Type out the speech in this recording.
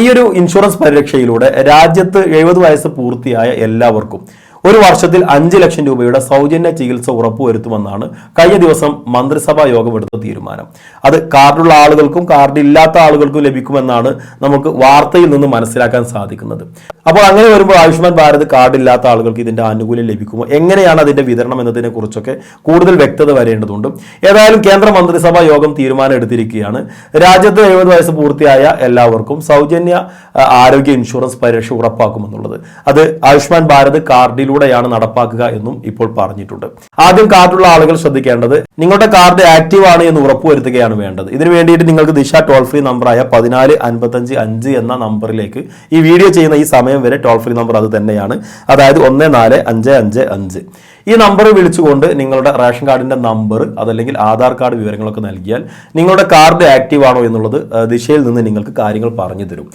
ഈ ഒരു ഇൻഷുറൻസ് പരിരക്ഷയിലൂടെ രാജ്യത്ത് 70 വയസ്സ് പൂർത്തിയായ എല്ലാവർക്കും ഒരു വർഷത്തിൽ 5 ലക്ഷം രൂപയുടെ സൗജന്യ ചികിത്സ ഉറപ്പുവരുത്തുമെന്നാണ് കഴിഞ്ഞ ദിവസം മന്ത്രിസഭാ യോഗം എടുത്ത തീരുമാനം. അത് കാർഡുള്ള ആളുകൾക്കും കാർഡില്ലാത്ത ആളുകൾക്കും ലഭിക്കുമെന്നാണ് നമുക്ക് വാർത്തയിൽ നിന്ന് മനസ്സിലാക്കാൻ സാധിക്കുന്നത്. അപ്പോൾ അങ്ങനെ വരുമ്പോൾ ആയുഷ്മാൻ ഭാരത് കാർഡില്ലാത്ത ആളുകൾക്ക് ഇതിന്റെ ആനുകൂല്യം ലഭിക്കുമോ, എങ്ങനെയാണ് അതിന്റെ വിതരണം എന്നതിനെ കുറിച്ചൊക്കെ കൂടുതൽ വ്യക്തത വരേണ്ടതുണ്ട്. ഏതായാലും കേന്ദ്ര മന്ത്രിസഭാ യോഗം തീരുമാനം എടുത്തിരിക്കുകയാണ്. രാജ്യത്ത് 70 വയസ്സ് പൂർത്തിയായ എല്ലാവർക്കും സൗജന്യ ആരോഗ്യ ഇൻഷുറൻസ് പരിരക്ഷ ഉറപ്പാക്കുമെന്നുള്ളത്. അത് ആയുഷ്മാൻ ഭാരത് കാർഡിലൂടെയാണ് നടപ്പാക്കുക എന്നും ഇപ്പോൾ പറഞ്ഞിട്ടുണ്ട്. ആദ്യം കാർഡുള്ള ആളുകൾ ശ്രദ്ധിക്കേണ്ടത് നിങ്ങളുടെ കാർഡ് ആക്റ്റീവ് ആണ് എന്ന് ഉറപ്പുവരുത്തുകയാണ് വേണ്ടത്. ഇതിനു വേണ്ടിയിട്ട് നിങ്ങൾക്ക് ദിശ ടോൾ ഫ്രീ നമ്പറായ 14555 എന്ന നമ്പറിലേക്ക് ഈ വീഡിയോ ചെയ്യുന്ന ഈ സമയം വരെ ടോൾ ഫ്രീ നമ്പർ അത് തന്നെയാണ്, അതായത് 14555. ഈ നമ്പർ വിളിച്ചുകൊണ്ട് നിങ്ങളുടെ റേഷൻ കാർഡിന്റെ നമ്പർ അതല്ലെങ്കിൽ ആധാർ കാർഡ് വിവരങ്ങളൊക്കെ നൽകിയാൽ നിങ്ങളുടെ കാർഡ് ആക്റ്റീവ് ആണോ എന്നുള്ളത് ദിശയിൽ നിന്ന് നിങ്ങൾക്ക് കാര്യങ്ങൾ പറഞ്ഞു തരും.